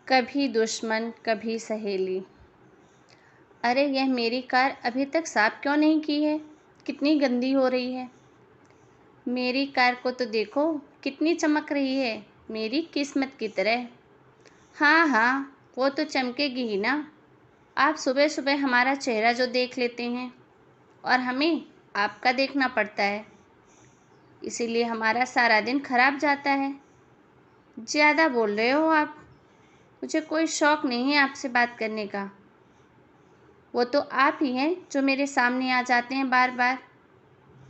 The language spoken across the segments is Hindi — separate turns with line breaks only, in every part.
कभी दुश्मन कभी सहेली। अरे यह मेरी कार अभी तक साफ क्यों नहीं की है? कितनी गंदी हो रही है। मेरी कार को तो देखो कितनी चमक रही है, मेरी किस्मत की तरह। हाँ हाँ, वो तो चमकेगी ही ना। आप सुबह सुबह हमारा चेहरा जो देख लेते हैं और हमें आपका देखना पड़ता है, इसीलिए हमारा सारा दिन खराब जाता है। ज़्यादा बोल रहे हो आप। मुझे कोई शौक़ नहीं है आपसे बात करने का। वो तो आप ही हैं जो मेरे सामने आ जाते हैं बार बार।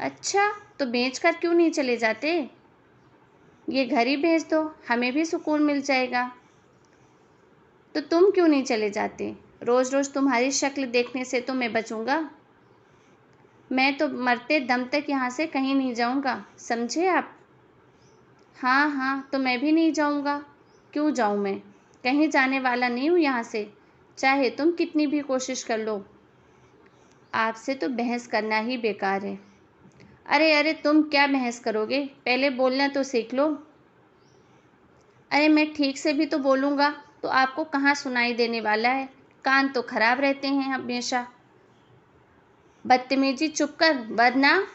अच्छा, तो बेच कर क्यों नहीं चले जाते? ये घर ही भेज दो, हमें भी सुकून मिल जाएगा। तो तुम क्यों नहीं चले जाते? रोज़ रोज़ तुम्हारी शक्ल देखने से तो मैं बचूंगा। मैं तो मरते दम तक यहाँ से कहीं नहीं जाऊँगा, समझे आप? हाँ हाँ, तो मैं भी नहीं जाऊँगा। क्यों जाऊँ मैं? कहीं जाने वाला नहीं हूँ यहाँ से, चाहे तुम कितनी भी कोशिश कर लो। आपसे तो बहस करना ही बेकार है। अरे अरे, तुम क्या बहस करोगे? पहले बोलना तो सीख लो। अरे मैं ठीक से भी तो बोलूँगा तो आपको कहाँ सुनाई देने वाला है? कान तो खराब रहते हैं हमेशा। बदतमीजी चुप कर, वरना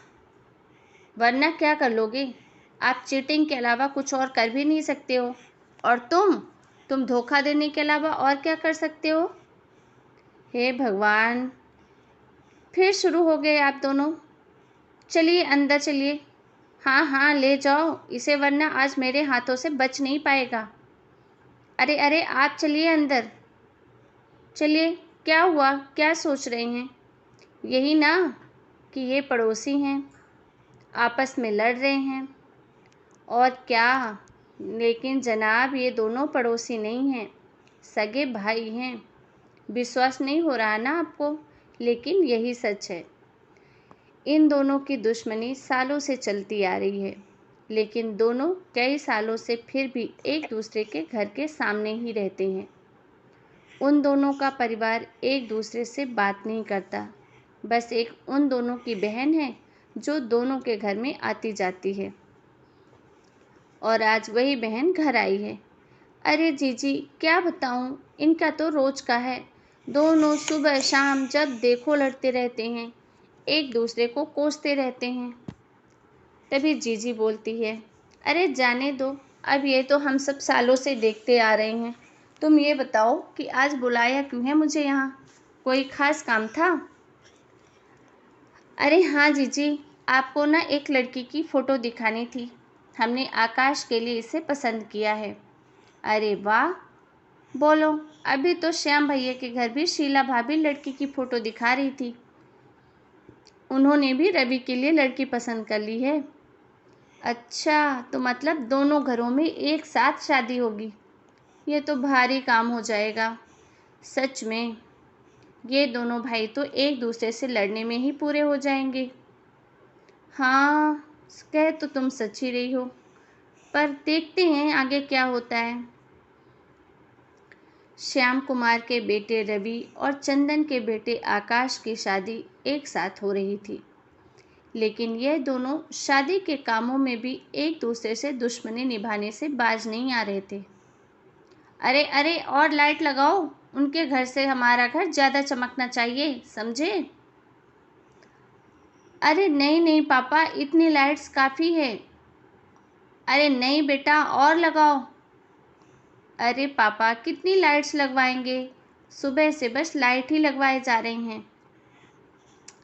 वरना क्या कर लोगे? आप चीटिंग के अलावा कुछ और कर भी नहीं सकते हो। और तुम धोखा देने के अलावा और क्या कर सकते हो? हे भगवान, फिर शुरू हो गए आप दोनों। चलिए अंदर चलिए। हाँ हाँ, ले जाओ इसे, वरना आज मेरे हाथों से बच नहीं पाएगा। अरे अरे, आप चलिए अंदर। चलिए। क्या हुआ? क्या सोच रहे हैं? यही ना कि ये पड़ोसी हैं, आपस में लड़ रहे हैं। और क्या, लेकिन जनाब ये दोनों पड़ोसी नहीं हैं, सगे भाई हैं। विश्वास नहीं हो रहा ना आपको, लेकिन यही सच है। इन दोनों की दुश्मनी सालों से चलती आ रही है, लेकिन दोनों कई सालों से फिर भी एक दूसरे के घर के सामने ही रहते हैं। उन दोनों का परिवार एक दूसरे से बात नहीं करता, बस एक उन दोनों की बहन है जो दोनों के घर में आती जाती है। और आज वही बहन घर आई है। अरे जीजी, क्या बताऊं, इनका तो रोज का है। दोनों सुबह शाम जब देखो लड़ते रहते हैं, एक दूसरे को कोसते रहते हैं। तभी जीजी बोलती है, अरे जाने दो, अब ये तो हम सब सालों से देखते आ रहे हैं। तुम ये बताओ कि आज बुलाया क्यों है मुझे यहाँ? कोई ख़ास काम था? अरे हाँ जीजी, आपको ना एक लड़की की फ़ोटो दिखानी थी। हमने आकाश के लिए इसे पसंद किया है। अरे वाह, बोलो। अभी तो श्याम भैया के घर भी शीला भाभी लड़की की फ़ोटो दिखा रही थी। उन्होंने भी रवि के लिए लड़की पसंद कर ली है। अच्छा, तो मतलब दोनों घरों में एक साथ शादी होगी। ये तो भारी काम हो जाएगा। सच में, ये दोनों भाई तो एक दूसरे से लड़ने में ही पूरे हो जाएंगे। हाँ, कह तो तुम सच ही रही हो, पर देखते हैं आगे क्या होता है। श्याम कुमार के बेटे रवि और चंदन के बेटे आकाश की शादी एक साथ हो रही थी, लेकिन यह दोनों शादी के कामों में भी एक दूसरे से दुश्मनी निभाने से बाज नहीं आ रहे थे। अरे अरे, और लाइट लगाओ, उनके घर से हमारा घर ज़्यादा चमकना चाहिए, समझे? अरे नहीं नहीं पापा, इतनी लाइट्स काफ़ी है। अरे नहीं बेटा, और लगाओ। अरे पापा, कितनी लाइट्स लगवाएंगे? सुबह से बस लाइट ही लगवाए जा रही हैं।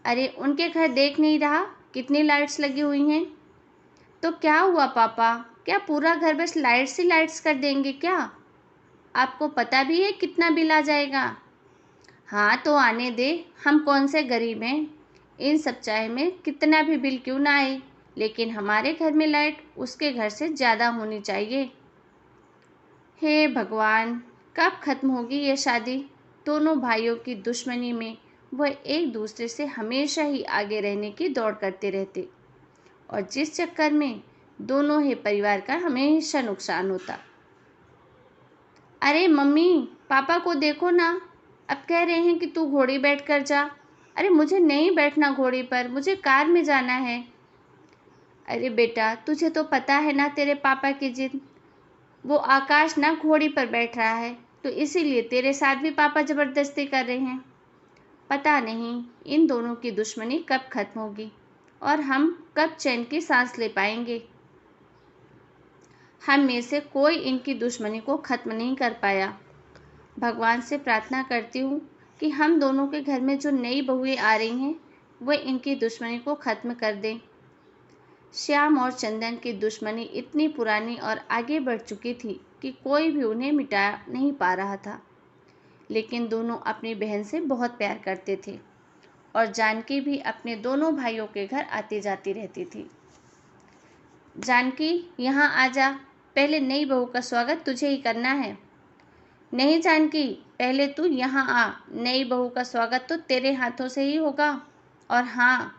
अरे उनके घर देख नहीं रहा कितनी लाइट्स लगी हुई हैं? तो क्या हुआ पापा, क्या पूरा घर बस लाइट्स ही लाइट्स कर देंगे क्या? आपको पता भी है कितना बिल आ जाएगा? हाँ तो आने दे, हम कौन से गरीब हैं। इन सब चाहे में कितना भी बिल क्यों ना आए, लेकिन हमारे घर में लाइट उसके घर से ज़्यादा होनी चाहिए। हे भगवान, कब खत्म होगी ये शादी? दोनों भाइयों की दुश्मनी में वह एक दूसरे से हमेशा ही आगे रहने की दौड़ करते रहते, और जिस चक्कर में दोनों ही परिवार का हमेशा नुकसान होता। अरे मम्मी, पापा को देखो ना, अब कह रहे हैं कि तू घोड़ी बैठ कर जा। अरे मुझे नहीं बैठना घोड़ी पर, मुझे कार में जाना है। अरे बेटा, तुझे तो पता है ना तेरे पापा की जिद। वो आकाश ना घोड़ी पर बैठ रहा है, तो इसीलिए तेरे साथ भी पापा ज़बरदस्ती कर रहे हैं। पता नहीं इन दोनों की दुश्मनी कब खत्म होगी और हम कब चैन की सांस ले पाएंगे। हम में से कोई इनकी दुश्मनी को खत्म नहीं कर पाया। भगवान से प्रार्थना करती हूँ कि हम दोनों के घर में जो नई बहुएं आ रही हैं वह इनकी दुश्मनी को खत्म कर दें। श्याम और चंदन की दुश्मनी इतनी पुरानी और आगे बढ़ चुकी थी कि कोई भी उन्हें मिटा नहीं पा रहा था। लेकिन दोनों अपनी बहन से बहुत प्यार करते थे और जानकी भी अपने दोनों भाइयों के घर आती जाती रहती थी। जानकी, यहाँ आजा, पहले नई बहू का स्वागत तुझे ही करना है। नहीं जानकी, पहले तू यहाँ आ, नई बहू का स्वागत तो तेरे हाथों से ही होगा। और हाँ,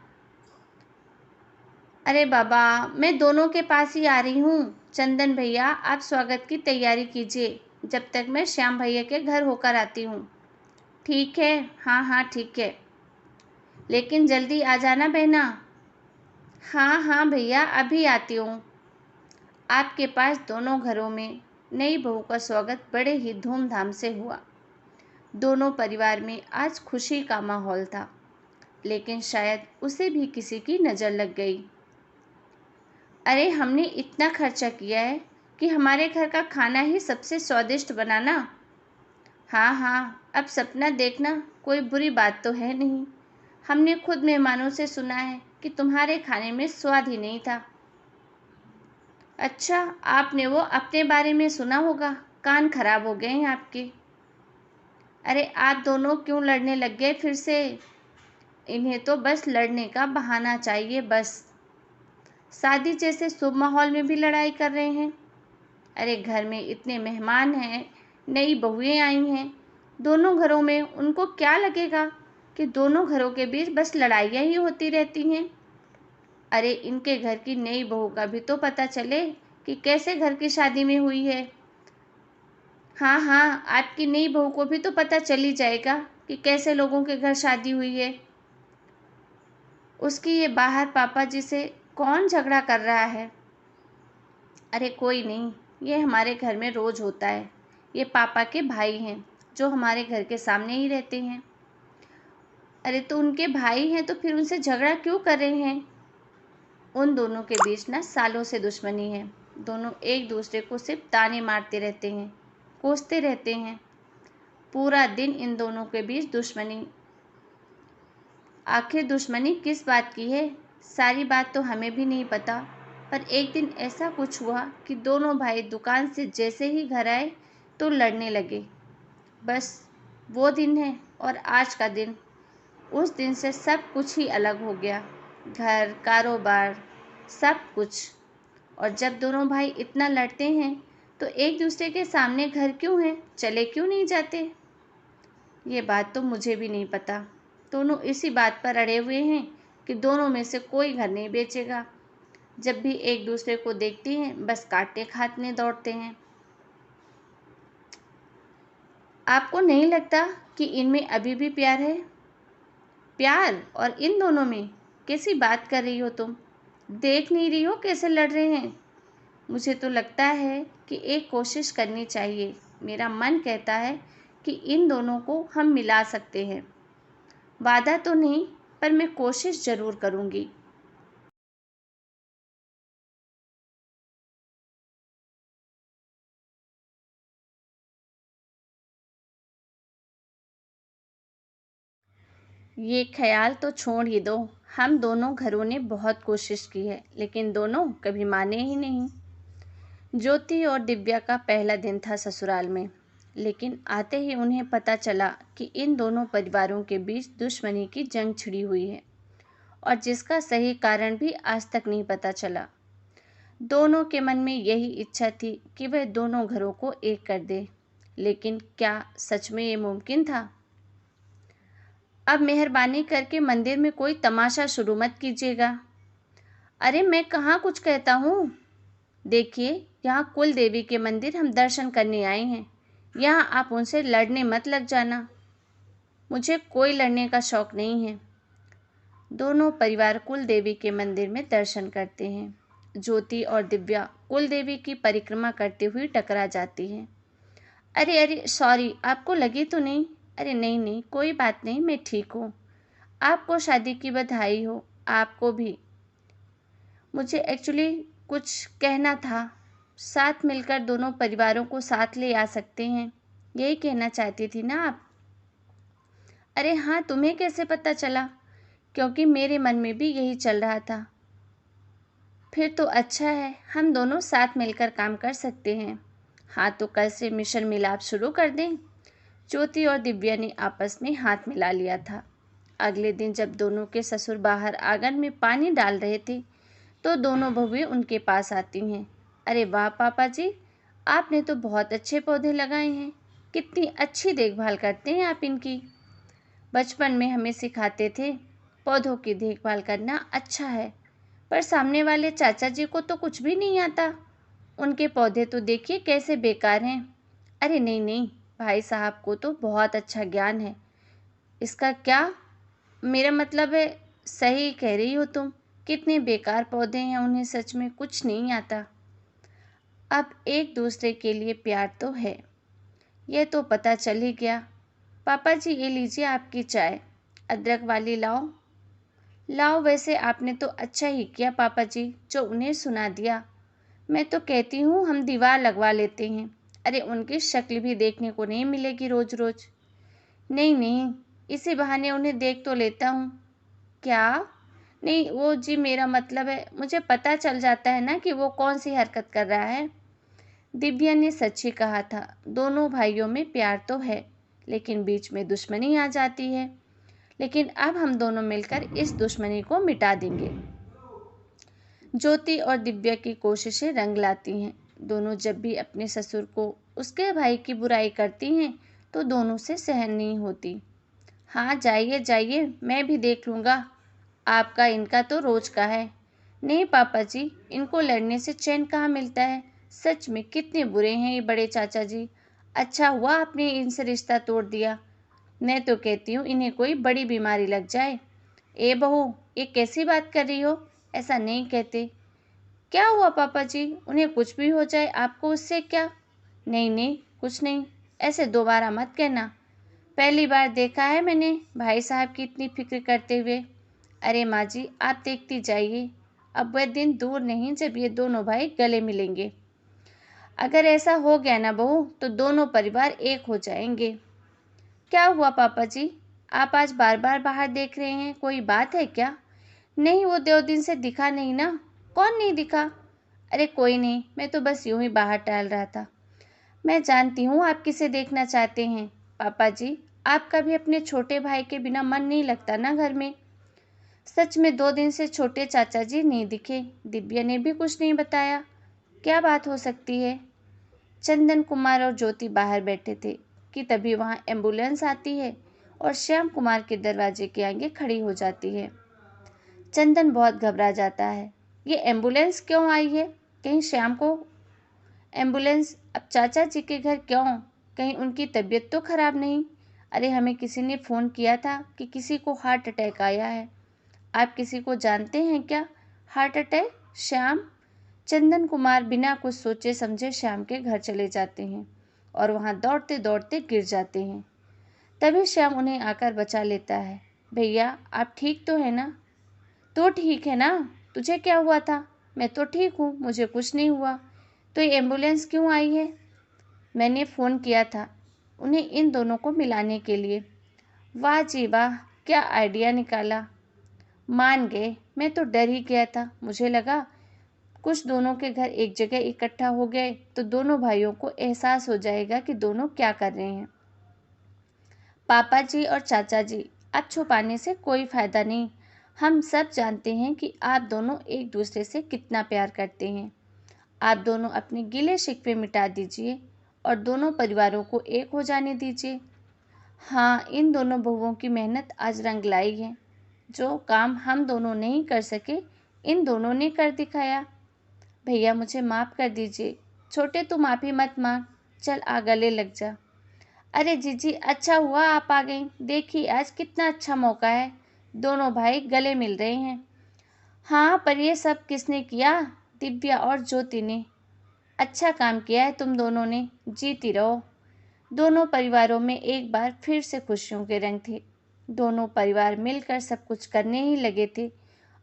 अरे बाबा, मैं दोनों के पास ही आ रही हूँ। चंदन भैया, आप स्वागत की तैयारी कीजिए जब तक मैं श्याम भैया के घर होकर आती हूँ। ठीक है, हाँ हाँ ठीक है, लेकिन जल्दी आ जाना बहना। हाँ हाँ भैया, अभी आती हूँ। आपके पास दोनों घरों में नई बहू का स्वागत बड़े ही धूमधाम से हुआ। दोनों परिवार में आज खुशी का माहौल था, लेकिन शायद उसे भी किसी की नज़र लग गई। अरे, हमने इतना खर्चा किया है कि हमारे घर का खाना ही सबसे स्वादिष्ट बनाना। हाँ हाँ, अब सपना देखना कोई बुरी बात तो है नहीं। हमने खुद मेहमानों से सुना है कि तुम्हारे खाने में स्वाद ही नहीं था। अच्छा, आपने वो अपने बारे में सुना होगा, कान खराब हो गए हैं आपके। अरे, आप दोनों क्यों लड़ने लग गए फिर से? इन्हें तो बस लड़ने का बहाना चाहिए, बस। शादी जैसे शुभ माहौल में भी लड़ाई कर रहे हैं। अरे, घर में इतने मेहमान हैं, नई बहुएं आई हैं, दोनों घरों में उनको क्या लगेगा कि दोनों घरों के बीच बस लड़ाइयाँ ही होती रहती हैं। अरे, इनके घर की नई बहू का भी तो पता चले कि कैसे घर की शादी में हुई है। हाँ हाँ, आपकी नई बहू को भी तो पता चल ही जाएगा कि कैसे लोगों के घर शादी हुई है। उसकी ये बाहर पापा जी से कौन झगड़ा कर रहा है? अरे कोई नहीं, ये हमारे घर में रोज़ होता है। ये पापा के भाई हैं जो हमारे घर के सामने ही रहते हैं। अरे, तो उनके भाई हैं तो फिर उनसे झगड़ा क्यों कर रहे हैं? उन दोनों के बीच ना सालों से दुश्मनी है। दोनों एक दूसरे को सिर्फ ताने मारते रहते हैं, कोसते रहते हैं। पूरा दिन इन दोनों के बीच दुश्मनी। आखिर दुश्मनी किस बात की है? सारी बात तो हमें भी नहीं पता, पर एक दिन ऐसा कुछ हुआ कि दोनों भाई दुकान से जैसे ही घर आए तो लड़ने लगे। बस वो दिन है और आज का दिन। उस दिन से सब कुछ ही अलग हो गया, घर, कारोबार, सब कुछ। और जब दोनों भाई इतना लड़ते हैं तो एक दूसरे के सामने घर क्यों हैं, चले क्यों नहीं जाते? ये बात तो मुझे भी नहीं पता। दोनों इसी बात पर अड़े हुए हैं कि दोनों में से कोई घर नहीं बेचेगा। जब भी एक दूसरे को देखते हैं बस काटने खाटने दौड़ते हैं। आपको नहीं लगता कि इनमें अभी भी प्यार है? प्यार? और इन दोनों में कैसी बात कर रही हो तुम? देख नहीं रही हो कैसे लड़ रहे हैं? मुझे तो लगता है कि एक कोशिश करनी चाहिए। मेरा मन कहता है कि इन दोनों को हम मिला सकते हैं। वादा तो नहीं, पर मैं कोशिश ज़रूर करूँगी। ये ख्याल तो छोड़ ही दो। हम दोनों घरों ने बहुत कोशिश की है, लेकिन दोनों कभी माने ही नहीं। ज्योति और दिव्या का पहला दिन था ससुराल में, लेकिन आते ही उन्हें पता चला कि इन दोनों परिवारों के बीच दुश्मनी की जंग छिड़ी हुई है और जिसका सही कारण भी आज तक नहीं पता चला। दोनों के मन में यही इच्छा थी कि वह दोनों घरों को एक कर दे, लेकिन क्या सच में ये मुमकिन था? अब मेहरबानी करके मंदिर में कोई तमाशा शुरू मत कीजिएगा। अरे, मैं कहाँ कुछ कहता हूँ। देखिए, यहाँ कुल देवी के मंदिर हम दर्शन करने आए हैं। यहाँ आप उनसे लड़ने मत लग जाना। मुझे कोई लड़ने का शौक नहीं है। दोनों परिवार कुल देवी के मंदिर में दर्शन करते हैं। ज्योति और दिव्या कुल देवी की परिक्रमा करते हुए टकरा जाती हैं। अरे अरे सॉरी, आपको लगी तो नहीं? अरे नहीं नहीं, कोई बात नहीं, मैं ठीक हूँ। आपको शादी की बधाई हो। आपको भी। मुझे एक्चुअली कुछ कहना था। साथ मिलकर दोनों परिवारों को साथ ले आ सकते हैं, यही कहना चाहती थी ना आप? अरे हाँ, तुम्हें कैसे पता चला? क्योंकि मेरे मन में भी यही चल रहा था। फिर तो अच्छा है, हम दोनों साथ मिलकर काम कर सकते हैं। हाँ, तो कल से मिशन मिलाप शुरू कर दें। ज्योति और दिव्या ने आपस में हाथ मिला लिया था। अगले दिन जब दोनों के ससुर बाहर आंगन में पानी डाल रहे थे, तो दोनों बहुएं उनके पास आती हैं। अरे वाह पापा जी, आपने तो बहुत अच्छे पौधे लगाए हैं। कितनी अच्छी देखभाल करते हैं आप इनकी। बचपन में हमें सिखाते थे पौधों की देखभाल करना अच्छा है, पर सामने वाले चाचा जी को तो कुछ भी नहीं आता। उनके पौधे तो देखिए कैसे बेकार हैं। अरे नहीं नहीं, भाई साहब को तो बहुत अच्छा ज्ञान है। इसका क्या मेरा मतलब है, सही कह रही हो तुम। कितने बेकार पौधे हैं, उन्हें सच में कुछ नहीं आता। अब एक दूसरे के लिए प्यार तो है, यह तो पता चल ही गया। पापा जी, ये लीजिए आपकी चाय। अदरक वाली लाओ। लाओ, वैसे आपने तो अच्छा ही किया पापा जी जो उन्हें सुना दिया। मैं तो कहती हूँ हम दीवार लगवा लेते हैं। अरे उनकी शक्ल भी देखने को नहीं मिलेगी रोज रोज। नहीं नहीं, इसी बहाने उन्हें देख तो लेता हूँ। क्या? नहीं वो जी, मेरा मतलब है मुझे पता चल जाता है ना कि वो कौन सी हरकत कर रहा है। दिव्या ने सच ही कहा था, दोनों भाइयों में प्यार तो है, लेकिन बीच में दुश्मनी आ जाती है। लेकिन अब हम दोनों मिलकर इस दुश्मनी को मिटा देंगे। ज्योति और दिव्या की कोशिशें रंग लाती हैं। दोनों जब भी अपने ससुर को उसके भाई की बुराई करती हैं, तो दोनों से सहन नहीं होती। हाँ जाइए जाइए, मैं भी देख लूँगा। आपका इनका तो रोज का है। नहीं पापा जी, इनको लड़ने से चैन कहाँ मिलता है। सच में कितने बुरे हैं ये बड़े चाचा जी। अच्छा हुआ आपने इनसे रिश्ता तोड़ दिया। मैं तो कहती हूँ इन्हें कोई बड़ी बीमारी लग जाए। ए बहू, ये कैसी बात कर रही हो? ऐसा नहीं कहते। क्या हुआ पापा जी, उन्हें कुछ भी हो जाए आपको उससे क्या? नहीं नहीं, कुछ नहीं। ऐसे दोबारा मत कहना। पहली बार देखा है मैंने भाई साहब की इतनी फिक्र करते हुए। अरे माँ जी, आप देखती जाइए। अब वह दिन दूर नहीं जब ये दोनों भाई गले मिलेंगे। अगर ऐसा हो गया ना बहू, तो दोनों परिवार एक हो जाएंगे। क्या हुआ पापा जी, आप आज बार बार बाहर देख रहे हैं, कोई बात है क्या? नहीं, वो 2 दिन से दिखा नहीं ना। कौन नहीं दिखा? अरे कोई नहीं, मैं तो बस यूं ही बाहर टहल रहा था। मैं जानती हूँ आप किसे देखना चाहते हैं। पापा जी, आपका भी अपने छोटे भाई के बिना मन नहीं लगता ना घर में। सच में 2 दिन से छोटे चाचा जी नहीं दिखे। दिव्या ने भी कुछ नहीं बताया। क्या बात हो सकती है? चंदन कुमार और ज्योति बाहर बैठे थे कि तभी वहाँ एम्बुलेंस आती है और श्याम कुमार के दरवाजे के आगे खड़ी हो जाती है। चंदन बहुत घबरा जाता है। ये एम्बुलेंस क्यों आई है? कहीं श्याम को एम्बुलेंस अब चाचा जी के घर क्यों? कहीं उनकी तबीयत तो खराब नहीं? अरे हमें किसी ने फ़ोन किया था कि किसी को हार्ट अटैक आया है। आप किसी को जानते हैं क्या? Heart attack? श्याम? चंदन कुमार बिना कुछ सोचे समझे श्याम के घर चले जाते हैं और वहाँ दौड़ते दौड़ते गिर जाते हैं। तभी श्याम उन्हें आकर बचा लेता है। भैया, आप ठीक तो है ना? तो ठीक है ना? तुझे क्या हुआ था? मैं तो ठीक हूँ, मुझे कुछ नहीं हुआ। तो ये एम्बुलेंस क्यों आई है? मैंने फ़ोन किया था उन्हें इन दोनों को मिलाने के लिए। वाह जी वाह, क्या आइडिया निकाला। मान गए, मैं तो डर ही गया था। मुझे लगा कुछ दोनों के घर एक जगह इकट्ठा हो गए तो दोनों भाइयों को एहसास हो जाएगा कि दोनों क्या कर रहे हैं। पापा जी और चाचा जी, अब छुपाने से कोई फ़ायदा नहीं। हम सब जानते हैं कि आप दोनों एक दूसरे से कितना प्यार करते हैं। आप दोनों अपने गिले शिकवे मिटा दीजिए और दोनों परिवारों को एक हो जाने दीजिए। हाँ, इन दोनों बहुओं की मेहनत आज रंग लाई है। जो काम हम दोनों नहीं कर सके, इन दोनों ने कर दिखाया। भैया मुझे माफ़ कर दीजिए। छोटे तू माफ़ी मत मांग, चल आ गले लग जा। अरे जीजी, अच्छा हुआ आप आ गई। देखिए आज कितना अच्छा मौका है, दोनों भाई गले मिल रहे हैं। हाँ, पर ये सब किसने किया? दिव्या और ज्योति ने। अच्छा काम किया है तुम दोनों ने, जीती रहो। दोनों परिवारों में एक बार फिर से खुशियों के रंग थे। दोनों परिवार मिलकर सब कुछ करने ही लगे थे।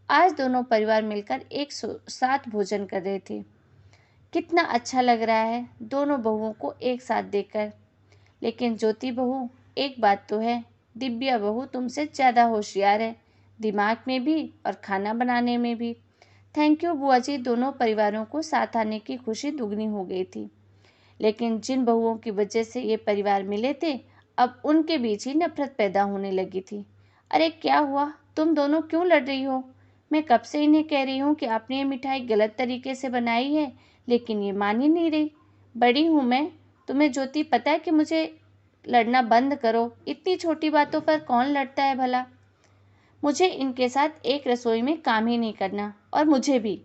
आज दोनों परिवार मिलकर एक साथ भोजन कर रहे थे। कितना अच्छा लग रहा है दोनों बहुओं को एक साथ देखकर। लेकिन ज्योति बहू, एक बात तो है, दिव्या बहू तुमसे ज़्यादा होशियार है, दिमाग में भी और खाना बनाने में भी। थैंक यू बुआ जी। दोनों परिवारों को साथ आने की खुशी दुगनी हो गई थी। लेकिन जिन बहुओं की वजह से ये परिवार मिले थे, अब उनके बीच ही नफरत पैदा होने लगी थी। अरे क्या हुआ? तुम दोनों क्यों लड़ रही हो? मैं कब से इन्हें कह रही हूँ कि आपने ये मिठाई गलत तरीके से बनाई है, लेकिन ये मान ही नहीं रही। बड़ी हूँ मैं, तुम्हें ज्योति पता है कि मुझे लड़ना बंद करो। इतनी छोटी बातों पर कौन लड़ता है भला? मुझे इनके साथ एक रसोई में काम ही नहीं करना, और मुझे भी।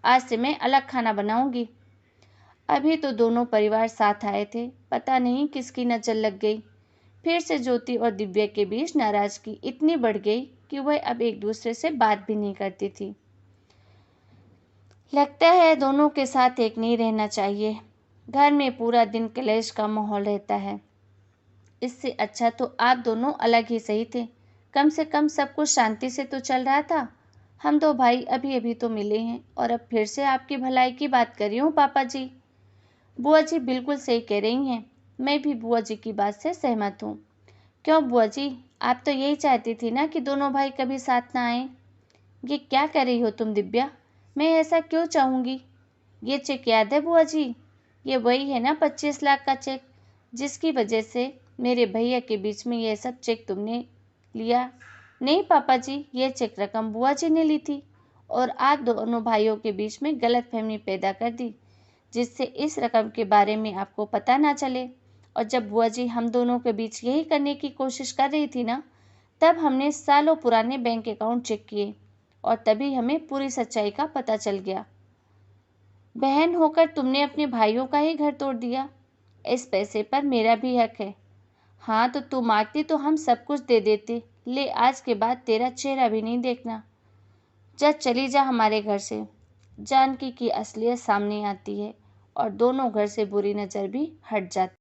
आज से मैं अलग खाना बनाऊंगी। अभी तो दोनों परिवार साथ आए थे, पता नहीं किसकी नज़र लग गई। फिर से ज्योति और दिव्या के बीच नाराजगी इतनी बढ़ गई कि वह अब एक दूसरे से बात भी नहीं करती थी। लगता है दोनों के साथ एक नहीं रहना चाहिए। घर में पूरा दिन कलेश का माहौल रहता है। इससे अच्छा तो आप दोनों अलग ही सही थे। कम से कम सब कुछ शांति से तो चल रहा था। हम दो भाई अभी अभी तो मिले हैं और अब फिर से आपकी भलाई की बात कर रही हूँ पापा जी। बुआ जी बिल्कुल सही कह रही हैं। मैं भी बुआ जी की बात से सहमत हूँ। क्यों बुआ जी, आप तो यही चाहती थी ना कि दोनों भाई कभी साथ ना आए। ये क्या कर रही हो तुम दिव्या? मैं ऐसा क्यों चाहूँगी? ये चेक याद है बुआ जी? ये वही है ना 25 लाख का चेक, जिसकी वजह से मेरे भैया के बीच में यह सब चेक तुमने लिया। नहीं पापा जी, ये चेक रकम बुआ जी ने ली थी और आप दोनों भाइयों के बीच में गलतफहमी पैदा कर दी, जिससे इस रकम के बारे में आपको पता ना चले। और जब बुआ जी हम दोनों के बीच यही करने की कोशिश कर रही थी ना, तब हमने सालों पुराने बैंक अकाउंट चेक किए और तभी हमें पूरी सच्चाई का पता चल गया। बहन होकर तुमने अपने भाइयों का ही घर तोड़ दिया। इस पैसे पर मेरा भी हक है। हाँ तो तू मांगती तो हम सब कुछ दे देते। ले, आज के बाद तेरा चेहरा भी नहीं देखना। जा चली जा हमारे घर से। जानकी की असलियत सामने आती है और दोनों घर से बुरी नज़र भी हट जाती।